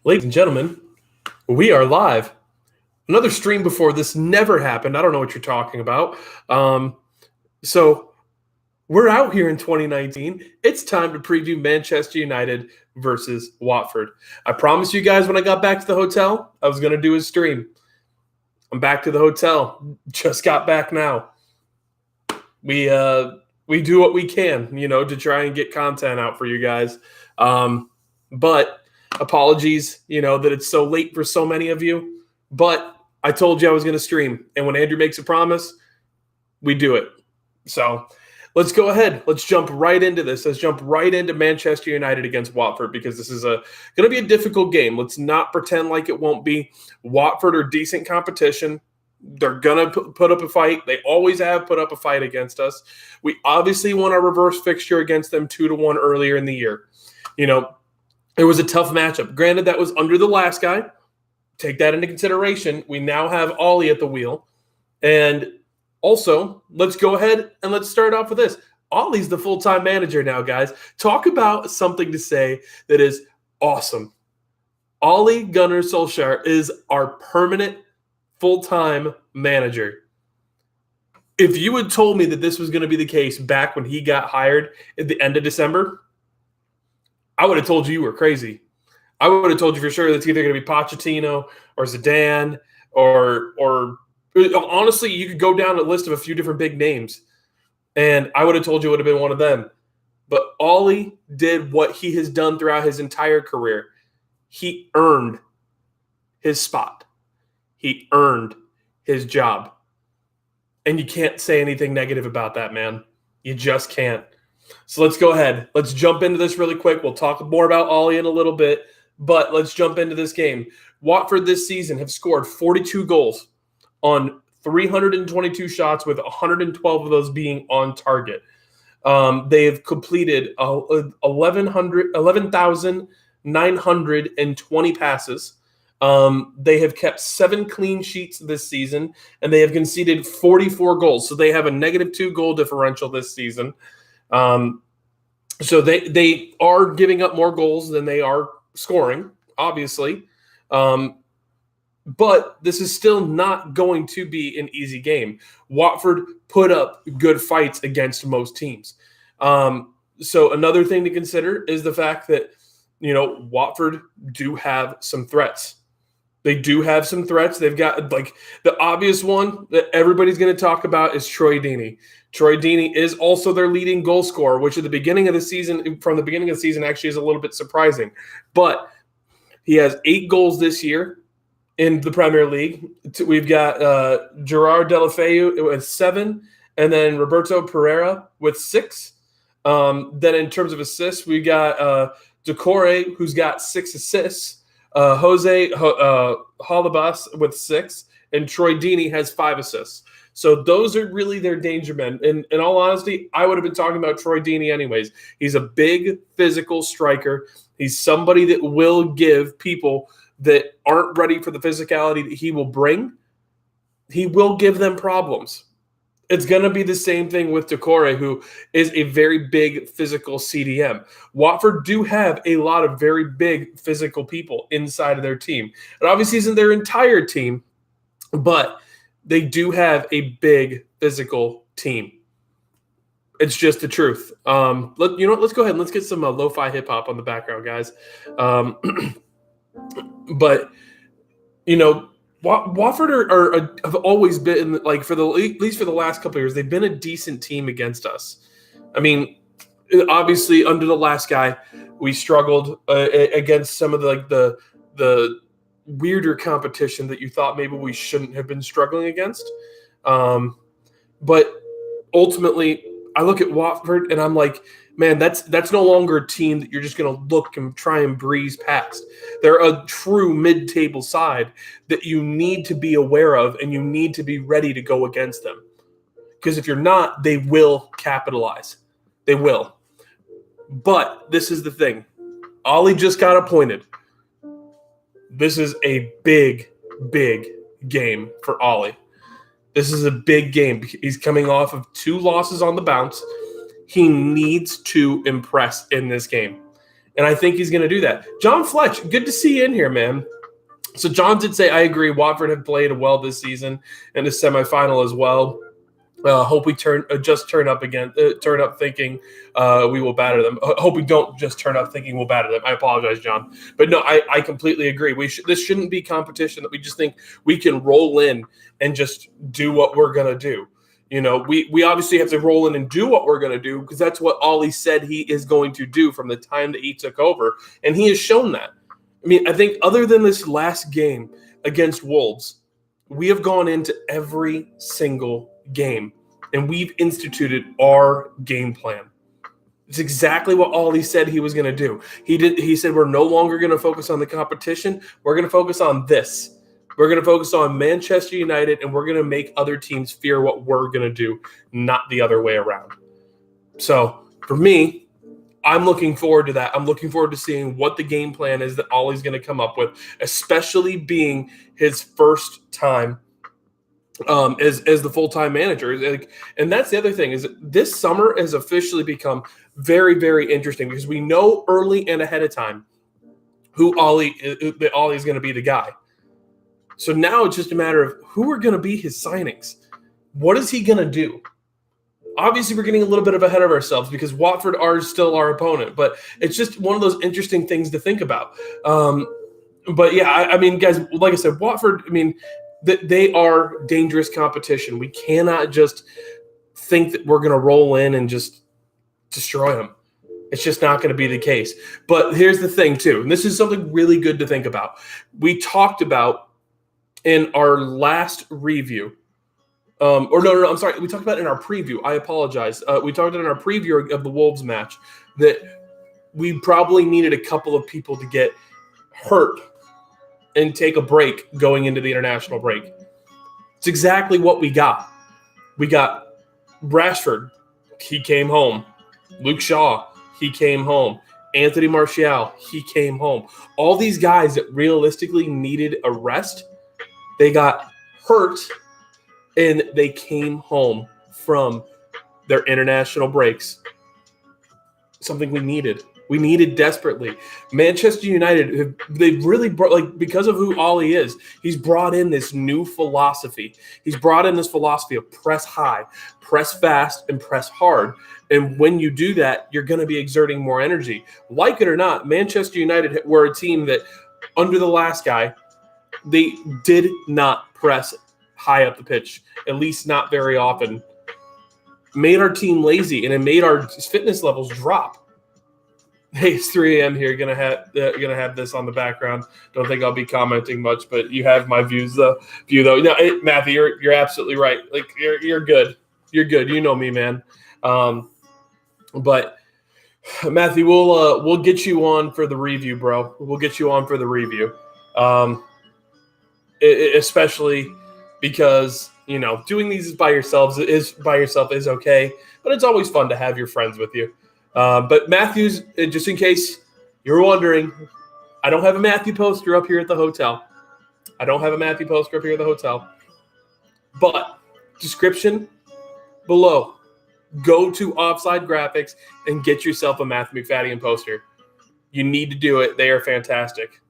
Ladies and gentlemen, we are live. Another stream before this never happened. I don't know what you're talking about. So we're out here in 2019. It's time to preview Manchester United versus Watford. I promised you guys when I got back to the hotel, I was going to do a stream. I'm back to the hotel. Just got back now. We do what we can, to try and get content out for you guys. But apologies, that it's so late for so many of you. But I told you I was going to stream. And when Andrew makes a promise, we do it. So let's go ahead. Let's jump right into this. Let's jump right into Manchester United against Watford because this is going to be a difficult game. Let's not pretend like it won't be. Watford are decent competition. They're going to put up a fight. They always have put up a fight against us. We obviously won our reverse fixture against them 2-1 earlier in the year. It was a tough matchup. Granted, that was under the last guy. Take that into consideration. We now have Ollie at the wheel. And also, let's go ahead and let's start off with this. Ollie's the full-time manager now, guys. Talk about something to say that is awesome. Ole Gunnar Solskjaer is our permanent full-time manager. If you had told me that this was going to be the case back when he got hired at the end of December, I would have told you were crazy. I would have told you for sure that's either going to be Pochettino or Zidane or honestly, you could go down a list of a few different big names, and I would have told you it would have been one of them. But Ollie did what he has done throughout his entire career. He earned his spot. He earned his job. And you can't say anything negative about that, man. You just can't. So let's go ahead. Let's jump into this really quick. We'll talk more about Ollie in a little bit, but let's jump into this game. Watford this season have scored 42 goals on 322 shots, with 112 of those being on target. They have completed 11,920 passes. They have kept 7 clean sheets this season, and they have conceded 44 goals. So they have a -2 goal differential this season. So they are giving up more goals than they are scoring, obviously. But this is still not going to be an easy game. Watford put up good fights against most teams. So another thing to consider is the fact that, Watford do have some threats. They do have some threats. They've got, the obvious one that everybody's going to talk about is Troy Deeney. Troy Deeney is also their leading goal scorer, which from the beginning of the season actually is a little bit surprising. But he has 8 goals this year in the Premier League. We've got Gerard Deulofeu with 7, and then Roberto Pereira with 6. Then in terms of assists, we got Decore, who's got 6 assists. Jose Holebas with 6, and Troy Deeney has 5 assists. So those are really their danger men. And in all honesty, I would have been talking about Troy Deeney anyways. He's a big physical striker. He's somebody that will give people that aren't ready for the physicality that he will bring, he will give them problems. It's going to be the same thing with Decore, who is a very big physical CDM. Watford do have a lot of very big physical people inside of their team. It obviously isn't their entire team, but they do have a big physical team. It's just the truth. Let's go ahead and let's get some lo-fi hip-hop on the background, guys. But, Watford have always been, at least for the last couple of years, they've been a decent team against us. I mean, obviously under the last guy, we struggled against some of the weirder competition that you thought maybe we shouldn't have been struggling against. But ultimately, I look at Watford and I'm like, man, that's no longer a team that you're just going to look and try and breeze past. They're a true mid-table side that you need to be aware of, and you need to be ready to go against them. Because if you're not, they will capitalize. They will. But this is the thing. Ollie just got appointed. This is a big, big game for Ollie. This is a big game. He's coming off of 2 losses on the bounce. He needs to impress in this game. And I think he's going to do that. John Fletch, good to see you in here, man. So John did say, I agree, Watford have played well this season in the semifinal as well. Hope we turn up thinking we will batter them. Hope we don't just turn up thinking we'll batter them. I apologize, John. But no, I completely agree. This shouldn't be competition that we just think we can roll in and just do what we're going to do. You know, we obviously have to roll in and do what we're going to do because that's what Ollie said he is going to do from the time that he took over. And he has shown that. I mean, I think other than this last game against Wolves, we have gone into every single game and we've instituted our game plan. It's exactly what Ollie said he was going to do. He said we're no longer going to focus on the competition. We're going to focus on this. We're going to focus on Manchester United, and we're going to make other teams fear what we're going to do, not the other way around. So for me, I'm looking forward to that. I'm looking forward to seeing what the game plan is that Ollie's going to come up with, especially being his first time as the full-time manager. And that's the other thing is that this summer has officially become very, very interesting because we know early and ahead of time that Ollie's going to be the guy. So now it's just a matter of who are going to be his signings. What is he going to do? Obviously, we're getting a little bit ahead of ourselves because Watford are still our opponent, but it's just one of those interesting things to think about. But yeah, I mean, guys, like I said, Watford, I mean, they are dangerous competition. We cannot just think that we're going to roll in and just destroy them. It's just not going to be the case. But here's the thing, too, and this is something really good to think about. We talked about in our last review, I'm sorry. We talked about it in our preview. I apologize. We talked in our preview of the Wolves match that we probably needed a couple of people to get hurt and take a break going into the international break. It's exactly what we got. We got Rashford. He came home. Luke Shaw. He came home. Anthony Martial. He came home. All these guys that realistically needed a rest, they got hurt and they came home from their international breaks. Something we needed. We needed desperately. Manchester United, they've really brought, because of who Ollie is, he's brought in this new philosophy. He's brought in this philosophy of press high, press fast, and press hard. And when you do that, you're going to be exerting more energy. Like it or not, Manchester United were a team that, under the last guy, they did not press high up the pitch, at least not very often. Made our team lazy, and it made our fitness levels drop. Hey, it's 3 a.m. here. Gonna have this on the background. Don't think I'll be commenting much, but you have my views though. No, Matthew, you're absolutely right. Like you're good. You're good. You know me, man. But Matthew, we'll get you on for the review, bro. We'll get you on for the review. Especially because doing these by yourself is okay, but it's always fun to have your friends with you. But Matthew's, just in case you're wondering, I don't have a Matthew poster up here at the hotel. But description below. Go to Offside Graphics and get yourself a Matthew McFadden poster. You need to do it. They are fantastic.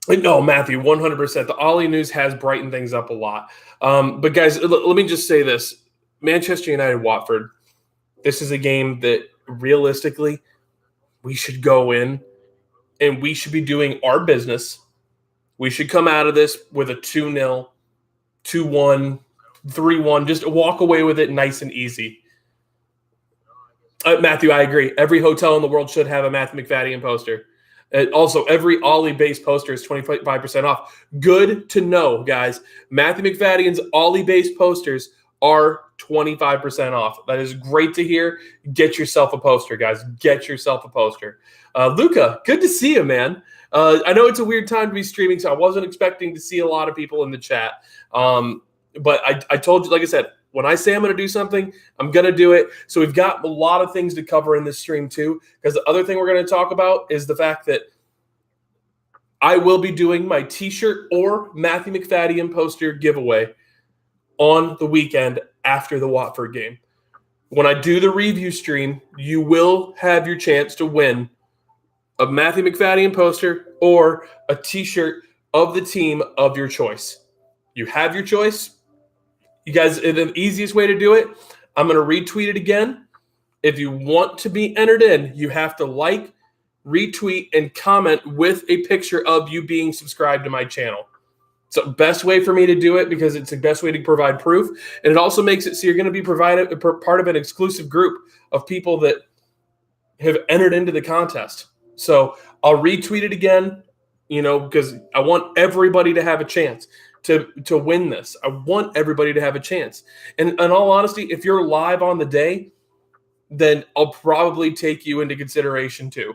No, Matthew, 100%. The Ollie news has brightened things up a lot. But guys, let me just say this. Manchester United, Watford. This is a game that realistically we should go in and we should be doing our business. We should come out of this with a 2-0, 2-1, 3-1. Just walk away with it nice and easy. Matthew, I agree. Every hotel in the world should have a Matthew McFadden poster. Also, every Ollie-based poster is 25% off. Good to know, guys. Matthew McFadden's Ollie-based posters are 25% off. That is great to hear. Get yourself a poster, guys. Get yourself a poster. Luca, good to see you, man. I know it's a weird time to be streaming, so I wasn't expecting to see a lot of people in the chat. But I told you, like I said, when I say I'm going to do something, I'm going to do it. So we've got a lot of things to cover in this stream too, because the other thing we're going to talk about is the fact that I will be doing my T-shirt or Matthew McFadden poster giveaway on the weekend after the Watford game. When I do the review stream, you will have your chance to win a Matthew McFadden poster or a T-shirt of the team of your choice. You have your choice. You guys, the easiest way to do it, I'm going to retweet it again. If you want to be entered in, you have to like, retweet, and comment with a picture of you being subscribed to my channel. It's the best way for me to do it because it's the best way to provide proof. And it also makes it so you're going to be provided part of an exclusive group of people that have entered into the contest. So I'll retweet it again, because I want everybody to have a chance to win this. I want everybody to have a chance. And in all honesty, if you're live on the day, then I'll probably take you into consideration too.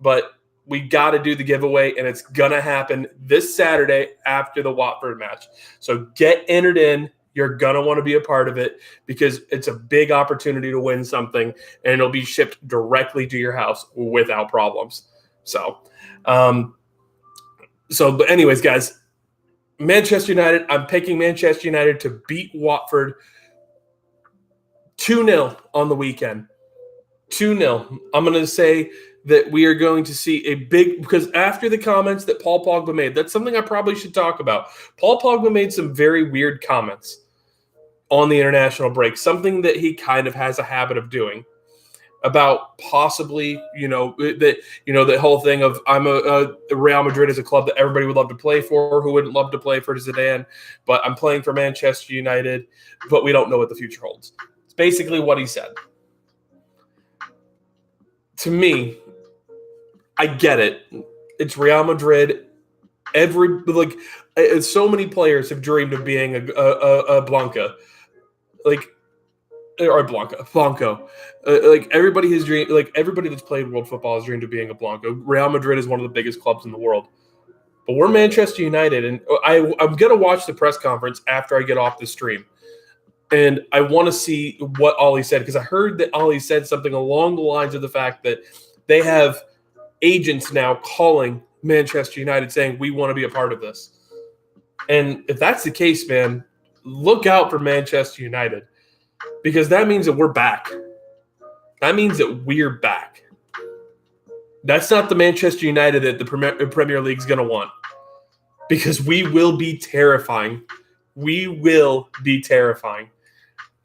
But we got to do the giveaway, and it's going to happen this Saturday after the Watford match. So get entered in. You're going to want to be a part of it because it's a big opportunity to win something, and it'll be shipped directly to your house without problems. So, but anyways, guys, Manchester United, I'm picking Manchester United to beat Watford 2-0 on the weekend. 2-0. I'm going to say that we are going to see a big – because after the comments that Paul Pogba made, that's something I probably should talk about. Paul Pogba made some very weird comments on the international break, something that he kind of has a habit of doing about possibly, the whole thing of Real Madrid is a club that everybody would love to play for. Who wouldn't love to play for Zidane? But I'm playing for Manchester United, but we don't know what the future holds. It's basically what he said. To me, I get it. It's Real Madrid. So many players have dreamed of being a Blanca, Blanco. Everybody has dreamed. Everybody that's played world football has dreamed of being a Blanco. Real Madrid is one of the biggest clubs in the world, but we're Manchester United, and I'm gonna watch the press conference after I get off the stream. And I want to see what Ollie said because I heard that Ollie said something along the lines of the fact that they have agents now calling Manchester United saying, we want to be a part of this. And if that's the case, man, look out for Manchester United because that means that we're back. That means that we're back. That's not the Manchester United that the Premier League's going to want because we will be terrifying. We will be terrifying.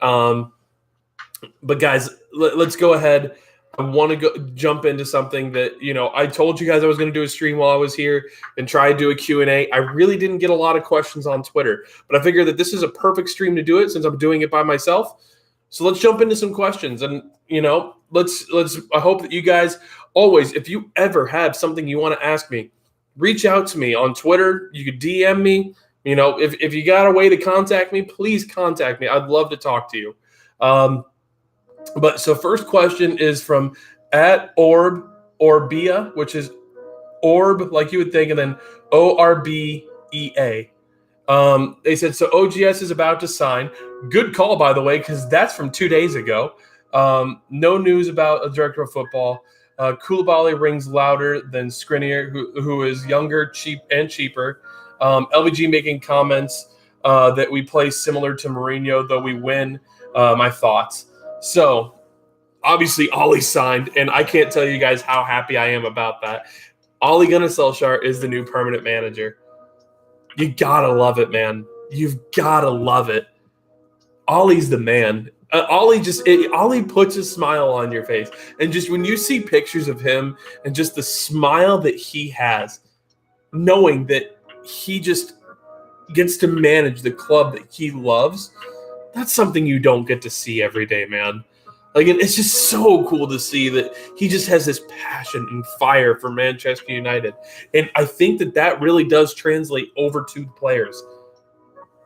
But guys, let's go ahead. I want to jump into something that, I told you guys I was going to do a stream while I was here and try to do a Q&A. I really didn't get a lot of questions on Twitter, but I figured that this is a perfect stream to do it since I'm doing it by myself. So let's jump into some questions and, I hope that you guys always, if you ever have something you want to ask me, reach out to me on Twitter. You could DM me. If you got a way to contact me, please contact me. I'd love to talk to you. But so first question is from @Orbea, which is Orb, like you would think, and then ORBEA. They said, so OGS is about to sign. Good call, by the way, because that's from 2 days ago. No news about a director of football. Koulibaly rings louder than Skriniar, who is younger, cheaper. LVG making comments that we play similar to Mourinho, though we win. My thoughts. So, obviously, Ollie signed, and I can't tell you guys how happy I am about that. Ole Gunnar Solskjaer is the new permanent manager. You gotta love it, man. You've gotta love it. Ollie's the man. Ollie puts a smile on your face, and just when you see pictures of him and just the smile that he has, knowing that he just gets to manage the club that he loves, that's something you don't get to see every day, man. It's just so cool to see that he just has this passion and fire for Manchester United. And I think that really does translate over to the players.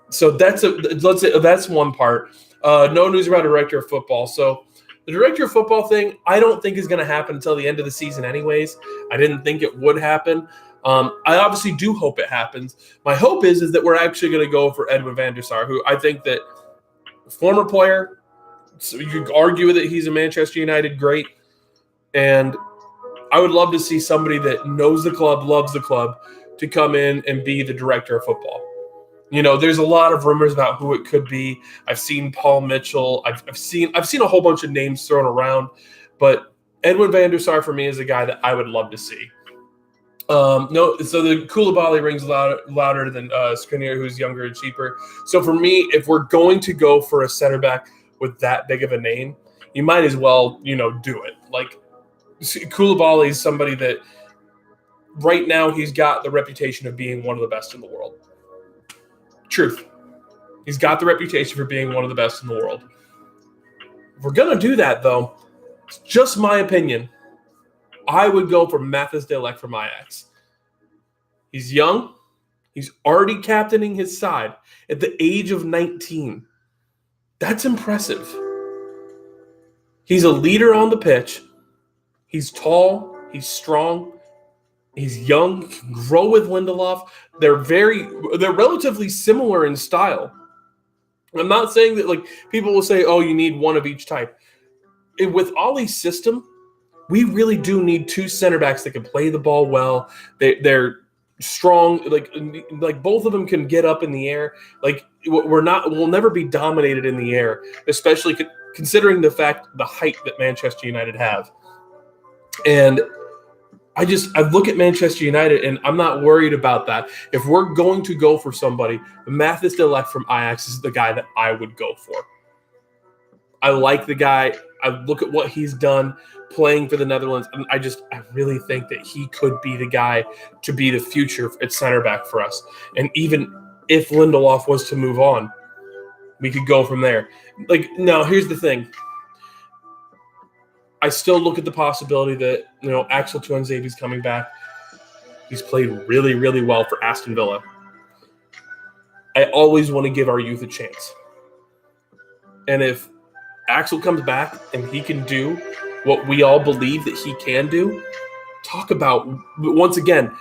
So that's one part. No news about a director of football. So the director of football thing, I don't think is going to happen until the end of the season anyways. I didn't think it would happen. I obviously do hope it happens. My hope is that we're actually going to go for Edwin van der Sar, who I think that former player, so you could argue that he's a Manchester United great, and I would love to see somebody that knows the club, loves the club, to come in and be the director of football. There's a lot of rumors about who it could be. I've seen Paul Mitchell. I've seen a whole bunch of names thrown around, but Edwin van der Sar for me is a guy that I would love to see. No, so the Koulibaly rings louder than Skriniar, who's younger and cheaper. So for me, if we're going to go for a center back with that big of a name, you might as well, do it. Like Koulibaly is somebody that right now he's got the reputation of being one of the best in the world. Truth. He's got the reputation for being one of the best in the world. If we're going to do that, though, it's just my opinion. I would go for Matthijs de Ligt from Ajax. He's young. He's already captaining his side at the age of 19. That's impressive. He's a leader on the pitch. He's tall. He's strong. He's young. He can grow with Lindelof. They're relatively similar in style. I'm not saying that people will say, oh, you need one of each type. With Ollie's system, we really do need two center backs that can play the ball well. They're strong. Like both of them can get up in the air. We'll never be dominated in the air, especially considering the height that Manchester United have. And I look at Manchester United and I'm not worried about that. If we're going to go for somebody, Matthijs de Ligt from Ajax is the guy that I would go for. I like the guy. I look at what he's done playing for the Netherlands, and I really think that he could be the guy to be the future at center back for us. And even if Lindelof was to move on, we could go from there. Now, here's the thing. I still look at the possibility that, Axel Tuanzebe's coming back. He's played really, really well for Aston Villa. I always want to give our youth a chance. And if Axel comes back and he can do what we all believe that he can do, talk about, once again,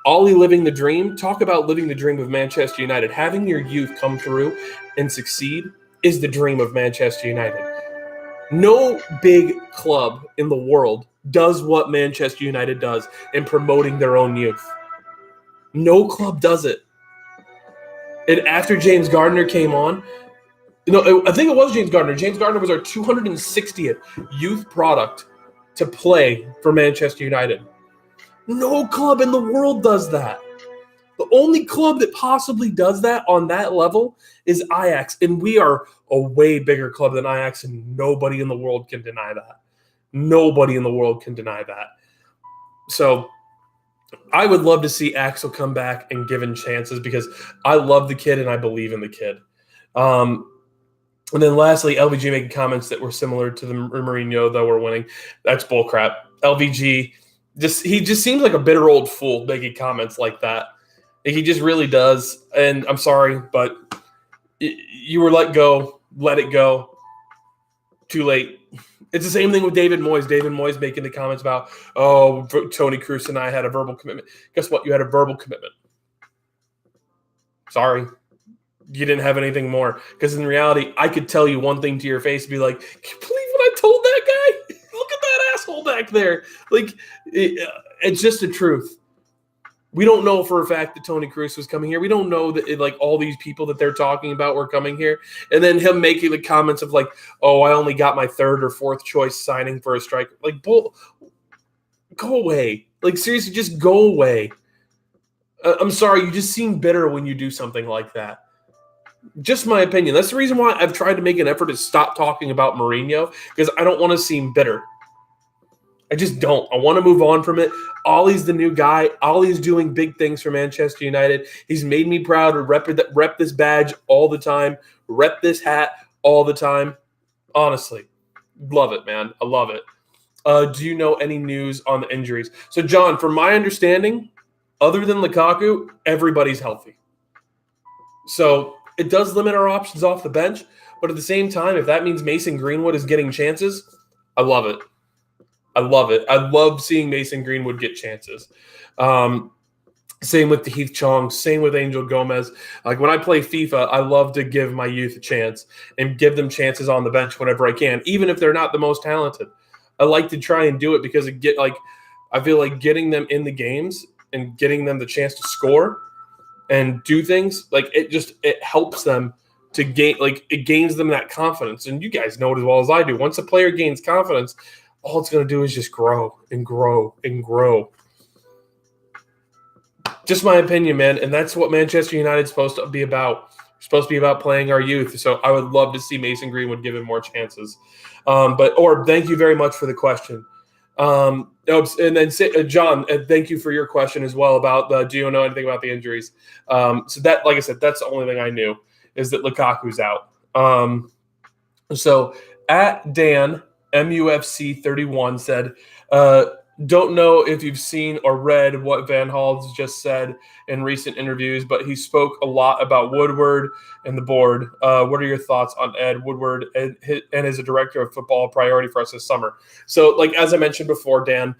Ollie living the dream. Talk about living the dream of Manchester United. Having your youth come through and succeed is the dream of Manchester United. No big club in the world does what Manchester United does in promoting their own youth. No club does it. And after James Gardner came on, I think it was James Gardner. James Gardner was our 260th youth product to play for Manchester United. No club in the world does that. The only club that possibly does that on that level is Ajax, and we are a way bigger club than Ajax, and nobody in the world can deny that. Nobody in the world can deny that. So I would love to see Axel come back and given chances because I love the kid and I believe in the kid. And then lastly, LVG making comments that were similar to the Mourinho, though we're winning. That's bullcrap. LVG, he just seems like a bitter old fool making comments like that. He just really does. And I'm sorry, but you were let it go. Too late. It's the same thing with David Moyes. David Moyes making the comments about, oh, Tony Kroos and I had a verbal commitment. Guess what? You had a verbal commitment. Sorry. You didn't have anything more. Because in reality, I could tell you one thing to your face and be like, can you believe what I told that guy? Look at that asshole back there. It's just the truth. We don't know for a fact that Tony Kroos was coming here. We don't know that all these people that they're talking about were coming here. And then him making the comments of oh, I only got my third or fourth choice signing for a striker. Go away. Seriously, just go away. I'm sorry. You just seem bitter when you do something like that. Just my opinion. That's the reason why I've tried to make an effort to stop talking about Mourinho, because I don't want to seem bitter. I just don't. I want to move on from it. Ollie's the new guy. Ollie's doing big things for Manchester United. He's made me proud to rep this badge all the time, rep this hat all the time. Honestly, love it, man. I love it. Do you know any news on the injuries? So, John, from my understanding, other than Lukaku, everybody's healthy. So it does limit our options off the bench, but at the same time, if that means Mason Greenwood is getting chances, I love it. I love it. I love seeing Mason Greenwood get chances. Same with Heath Chong. Same with Angel Gomez. When I play FIFA, I love to give my youth a chance and give them chances on the bench whenever I can, even if they're not the most talented. I like to try and do it because I feel like getting them in the games and getting them the chance to score and do things, like it helps them to gain, like it gains them that confidence. And you guys know it as well as I do. Once a player gains confidence, all it's going to do is just grow and grow and grow. Just my opinion, man. And that's what Manchester United is supposed to be about. We're supposed to be about playing our youth. So I would love to see Mason Greenwood given more chances. Or thank you very much for the question. And then John, thank you for your question as well about do you know anything about the injuries? So that, like I said, that's the only thing I knew is that Lukaku's out. So at Dan MUFC 31 said, don't know if you've seen or read what Van Haal's just said in recent interviews, but he spoke a lot about Woodward and the board. What are your thoughts on Ed Woodward and as a director of football priority for us this summer? So, like, as I mentioned before, Dan,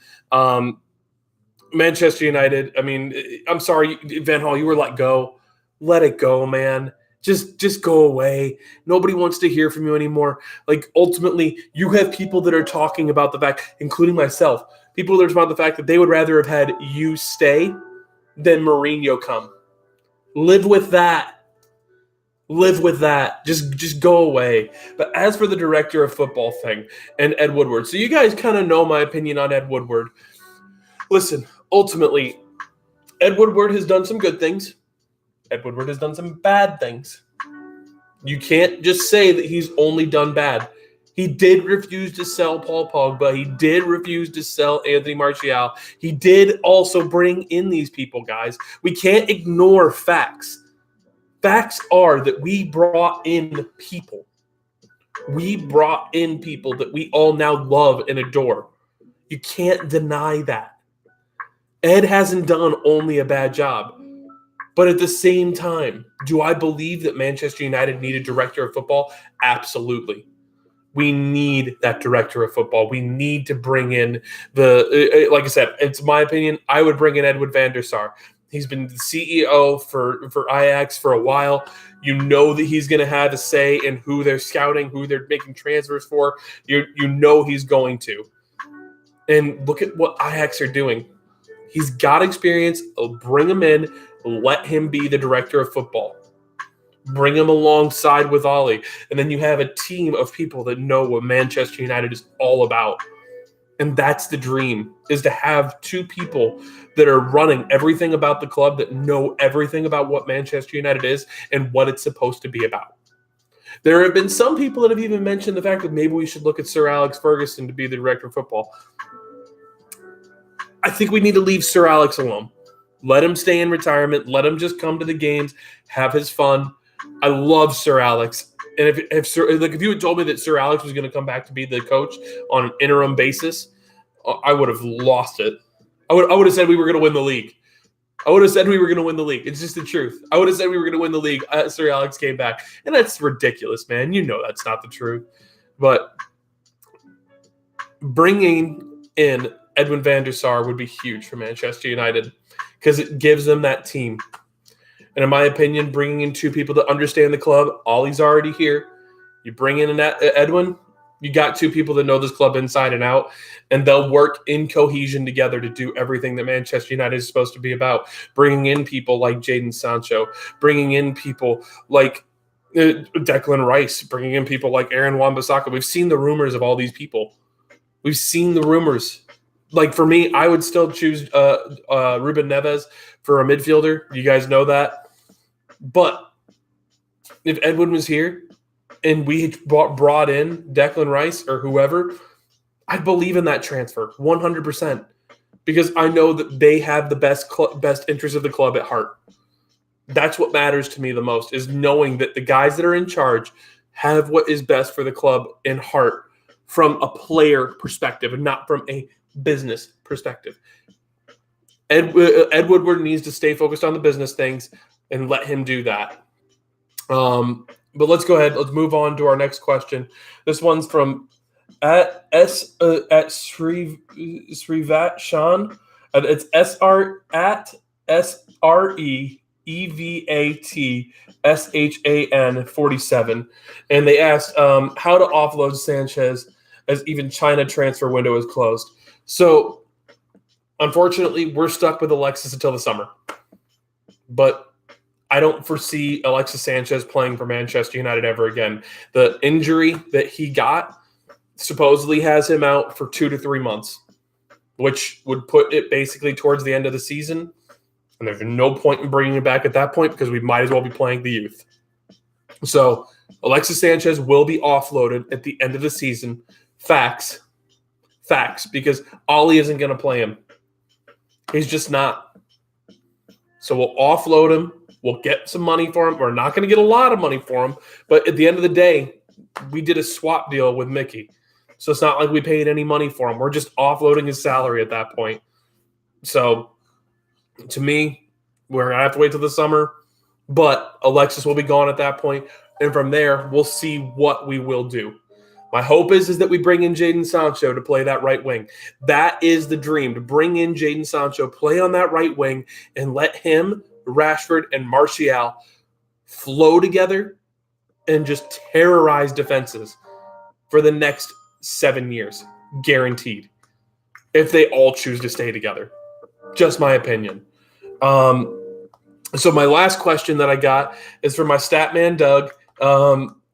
Manchester United, I mean, I'm sorry, Van Gaal, you were let go. Let it go, man. Just go away. Nobody wants to hear from you anymore. Like, ultimately, you have people that are talking about the fact, including myself, people that are talking about the fact that they would rather have had you stay than Mourinho come. Live with that. Live with that. Just go away. But as for the director of football thing and Ed Woodward, so you guys kind of know my opinion on Ed Woodward. Listen, ultimately, Ed Woodward has done some good things. Ed Woodward has done some bad things. You can't just say that he's only done bad. He did refuse to sell Paul Pogba. He did refuse to sell Anthony Martial. He did also bring in these people, guys. We can't ignore facts. Facts are that we brought in people. We brought in people that we all now love and adore. You can't deny that. Ed hasn't done only a bad job. But at the same time, do I believe that Manchester United need a director of football? Absolutely. We need that director of football. We need to bring in like I said, it's my opinion, I would bring in Edwin van der Sar. He's been the CEO for Ajax for a while. You know that he's going to have a say in who they're scouting, who they're making transfers for. You know he's going to. And look at what Ajax are doing. He's got experience. Bring him in. Let him be the director of football. Bring him alongside with Ollie. And then you have a team of people that know what Manchester United is all about. And that's the dream, is to have two people that are running everything about the club, that know everything about what Manchester United is and what it's supposed to be about. There have been some people that have even mentioned the fact that maybe we should look at Sir Alex Ferguson to be the director of football. I think we need to leave Sir Alex alone. Let him stay in retirement. Let him just come to the games, have his fun. I love Sir Alex. And if you had told me that Sir Alex was going to come back to be the coach on an interim basis, I would have lost it. I would have said we were going to win the league. It's just the truth. I would have said we were going to win the league. Sir Alex came back. And that's ridiculous, man. You know that's not the truth. But bringing in Edwin van der Sar would be huge for Manchester United because it gives them that team. And in my opinion, bringing in two people that understand the club, Ollie's already here. You bring in Edwin, you got two people that know this club inside and out, and they'll work in cohesion together to do everything that Manchester United is supposed to be about. Bringing in people like Jadon Sancho, bringing in people like Declan Rice, bringing in people like Aaron Wan-Bissaka. We've seen the rumors of all these people. We've seen the rumors. Like, for me, I would still choose Ruben Neves for a midfielder. You guys know that. But if Edwin was here and we brought in Declan Rice or whoever, I believe in that transfer 100% because I know that they have the best interest of the club at heart. That's what matters to me the most, is knowing that the guys that are in charge have what is best for the club in heart from a player perspective and not from a business perspective. Ed Woodward needs to stay focused on the business things and let him do that. But let's go ahead. Let's move on to our next question. This one's from at Srivat Shan. It's SREVATSHAN 47, and they asked how to offload Sanchez as even China transfer window is closed. So, unfortunately, we're stuck with Alexis until the summer. But I don't foresee Alexis Sanchez playing for Manchester United ever again. The injury that he got supposedly has him out for 2 to 3 months, which would put it basically towards the end of the season. And there's no point in bringing it back at that point because we might as well be playing the youth. So Alexis Sanchez will be offloaded at the end of the season. Facts, because Ollie isn't going to play him. He's just not. So we'll offload him. We'll get some money for him. We're not going to get a lot of money for him. But at the end of the day, we did a swap deal with Mickey. So it's not like we paid any money for him. We're just offloading his salary at that point. So to me, we're going to have to wait till the summer. But Alexis will be gone at that point. And from there, we'll see what we will do. My hope is that we bring in Jadon Sancho to play that right wing. That is the dream, to bring in Jadon Sancho, play on that right wing, and let him, Rashford, and Martial flow together and just terrorize defenses for the next 7 years, guaranteed, if they all choose to stay together. Just my opinion. So my last question that I got is from my stat man, Doug.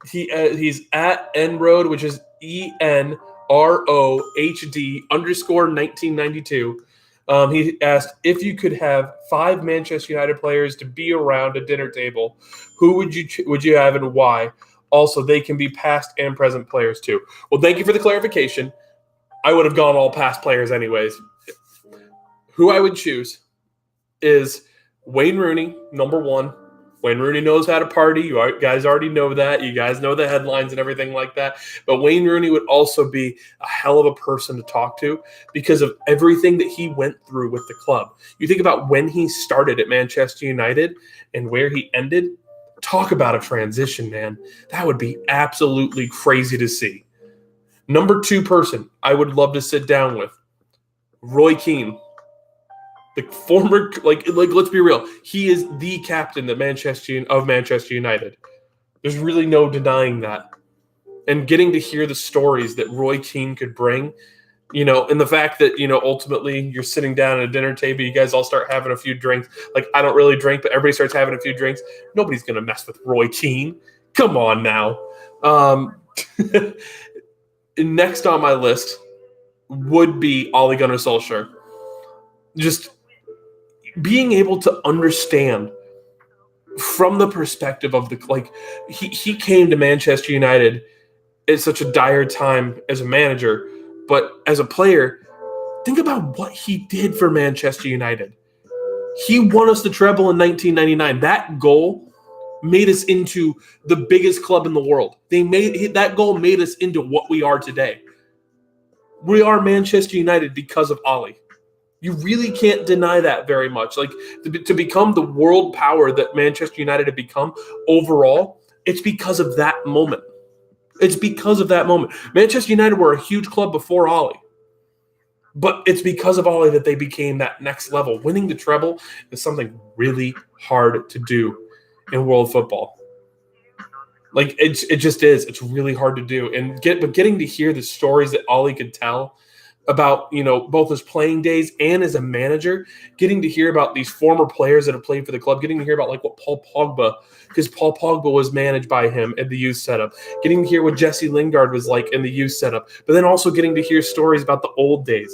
He's at Enroad, which is ENROHD_1992. He asked, if you could have 5 Manchester United players to be around a dinner table, who would you have and why? Also, they can be past and present players too. Well, thank you for the clarification. I would have gone all past players anyways. Who I would choose is Wayne Rooney, number 1. Wayne Rooney knows how to party. You guys already know that. You guys know the headlines and everything like that. But Wayne Rooney would also be a hell of a person to talk to because of everything that he went through with the club. You think about when he started at Manchester United and where he ended. Talk about a transition, man. That would be absolutely crazy to see. Number 2 person I would love to sit down with, Roy Keane. The former, let's be real. He is the captain of Manchester United. There's really no denying that. And getting to hear the stories that Roy Keane could bring, and the fact that, ultimately you're sitting down at a dinner table, you guys all start having a few drinks. Like, I don't really drink, but everybody starts having a few drinks. Nobody's going to mess with Roy Keane. Come on now. Next on my list would be Ole Gunnar Solskjaer. Just being able to understand from the perspective of he came to Manchester United at such a dire time as a manager, but as a player, think about what he did for Manchester United. He won us the treble in 1999. That goal made us into the biggest club in the world. That goal made us into what we are today. We are Manchester United because of Ole. You really can't deny that very much. Like, to become the world power that Manchester United have become overall, it's because of that moment. It's because of that moment. Manchester United were a huge club before Ole. But it's because of Ole that they became that next level. Winning the treble is something really hard to do in world football. Like, it just is. It's really hard to do. But getting to hear the stories that Ole could tell about, both his playing days and as a manager, getting to hear about these former players that have played for the club, getting to hear about what Paul Pogba, because Paul Pogba was managed by him at the youth setup, getting to hear what Jesse Lingard was like in the youth setup, but then also getting to hear stories about the old days.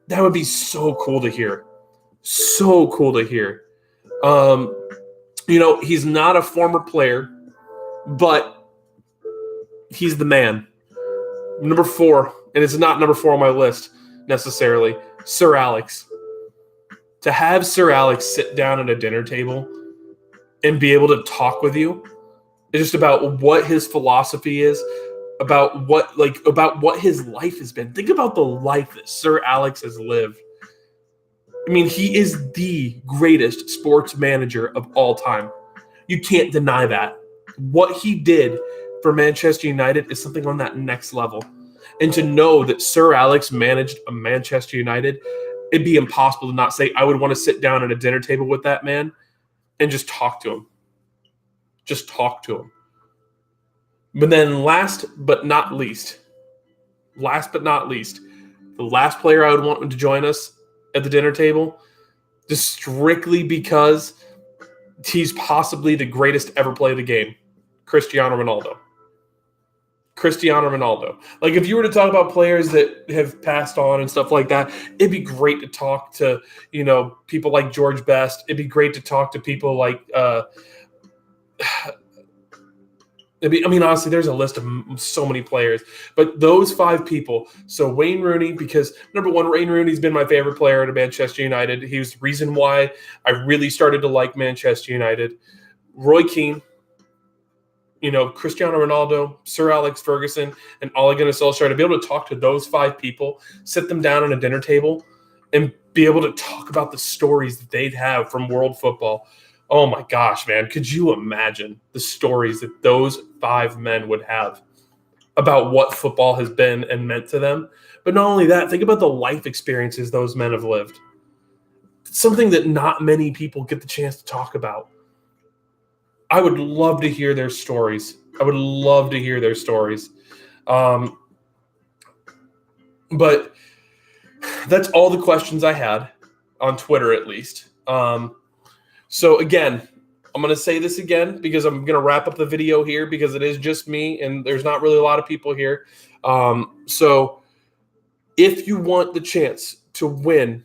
That would be so cool to hear. So cool to hear. He's not a former player, but he's the man. Number 4. And it's not number 4 on my list necessarily, Sir Alex. To have Sir Alex sit down at a dinner table and be able to talk with you is just about what his philosophy is, about what his life has been. Think about the life that Sir Alex has lived. I mean, he is the greatest sports manager of all time. You can't deny that. What he did for Manchester United is something on that next level. And to know that Sir Alex managed a Manchester United, it'd be impossible to not say, I would want to sit down at a dinner table with that man and just talk to him. Just talk to him. But then last but not least, the last player I would want to join us at the dinner table, just strictly because He's possibly the greatest ever play the game, Cristiano Ronaldo. Cristiano Ronaldo. Like, if you were to talk about players that have passed on and stuff like that, it'd be great to talk to, people like George Best. It'd be great to talk to people like, honestly, there's a list of so many players, but those 5 people. So Wayne Rooney, because number one, Wayne Rooney's been my favorite player at Manchester United. He was the reason why I really started to like Manchester United. Roy Keane, Cristiano Ronaldo, Sir Alex Ferguson, and Ole Gunnar Solskjaer, to be able to talk to those 5 people, sit them down at a dinner table, and be able to talk about the stories that they'd have from world football. Oh my gosh, man. Could you imagine the stories that those 5 men would have about what football has been and meant to them? But not only that, think about the life experiences those men have lived. It's something that not many people get the chance to talk about. I would love to hear their stories. But that's all the questions I had on Twitter, at least. So again, I'm going to say this again because I'm going to wrap up the video here because it is just me and there's not really a lot of people here. So if you want the chance to win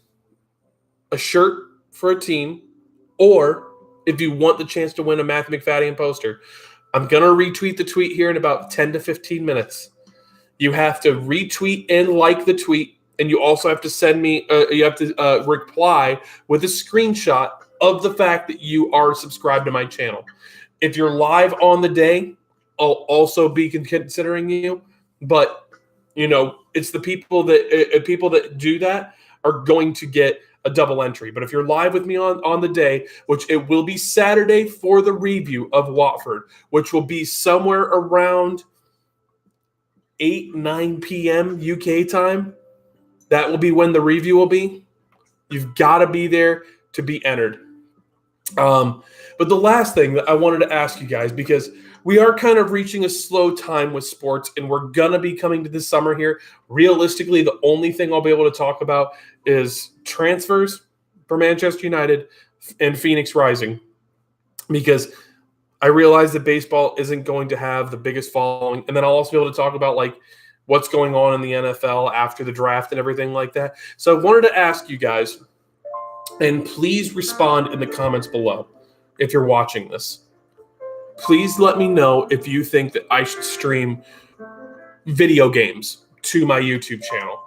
a shirt for a team, or if you want the chance to win a Matthew McFadden poster, I'm going to retweet the tweet here in about 10 to 15 minutes. You have to retweet and like the tweet, and you also have to send me reply with a screenshot of the fact that you are subscribed to my channel. If you're live on the day, I'll also be considering you. But, it's the people that do that are going to get a double entry. But if you're live with me on the day, which it will be Saturday for the review of Watford, which will be somewhere around 8-9 p.m. UK time, that will be when the review will be. You've got to be there to be entered. But the last thing that I wanted to ask you guys, because we are kind of reaching a slow time with sports, and we're going to be coming to this summer here. Realistically, the only thing I'll be able to talk about is transfers for Manchester United and Phoenix Rising, because I realize that baseball isn't going to have the biggest following. And then I'll also be able to talk about like what's going on in the NFL after the draft and everything like that. So I wanted to ask you guys, and please respond in the comments below if you're watching this. Please let me know if you think that I should stream video games to my YouTube channel.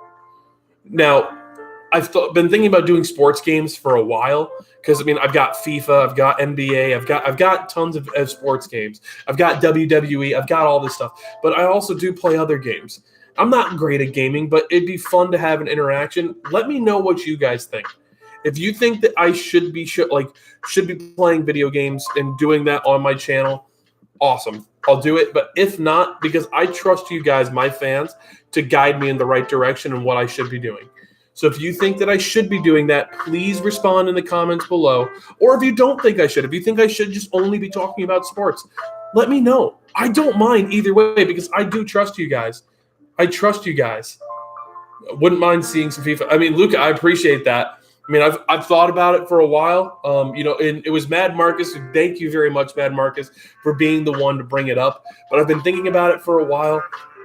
Now, I've been thinking about doing sports games for a while because, I've got FIFA, I've got NBA, I've got tons of sports games. I've got WWE, I've got all this stuff. But I also do play other games. I'm not great at gaming, but it'd be fun to have an interaction. Let me know what you guys think. If you think that I should be playing video games and doing that on my channel, awesome. I'll do it. But if not, because I trust you guys, my fans, to guide me in the right direction and what I should be doing. So if you think that I should be doing that, please respond in the comments below. Or if you don't think I should, if you think I should just only be talking about sports, let me know. I don't mind either way because I do trust you guys. I trust you guys. Wouldn't mind seeing some FIFA. Luca, I appreciate that. I've thought about it for a while. And it was Mad Marcus. Thank you very much, Mad Marcus, for being the one to bring it up. But I've been thinking about it for a while.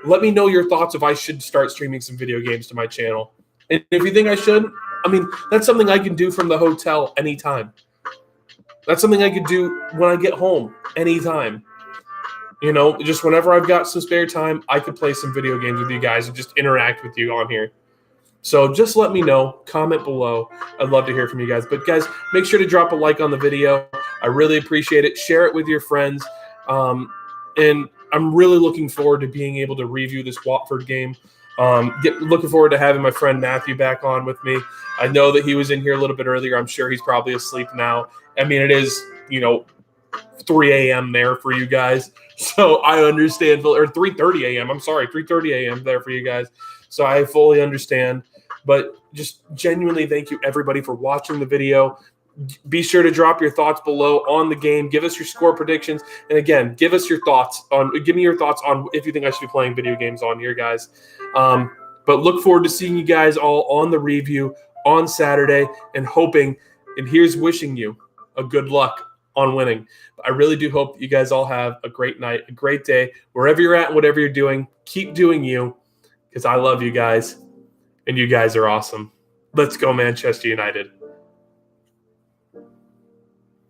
Let me know your thoughts if I should start streaming some video games to my channel. And if you think I should, that's something I can do from the hotel anytime. That's something I could do when I get home anytime. Just whenever I've got some spare time, I could play some video games with you guys and just interact with you on here. So just let me know. Comment below. I'd love to hear from you guys. But guys, make sure to drop a like on the video. I really appreciate it. Share it with your friends. And I'm really looking forward to being able to review this Watford game. Looking forward to having my friend Matthew back on with me. I know that he was in here a little bit earlier. I'm sure he's probably asleep now. It is, 3 a.m. there for you guys. So I understand, or 3:30 a.m. I'm sorry, 3:30 a.m. there for you guys. So I fully understand. But just genuinely thank you, everybody, for watching the video. Be sure to drop your thoughts below on the game. Give us your score predictions. And again, give me your thoughts on if you think I should be playing video games on here, guys. But look forward to seeing you guys all on the review on Saturday and here's wishing you a good luck on winning. I really do hope that you guys all have a great night, a great day, wherever you're at and whatever you're doing. Keep doing you, because I love you guys, and you guys are awesome. Let's go, Manchester United.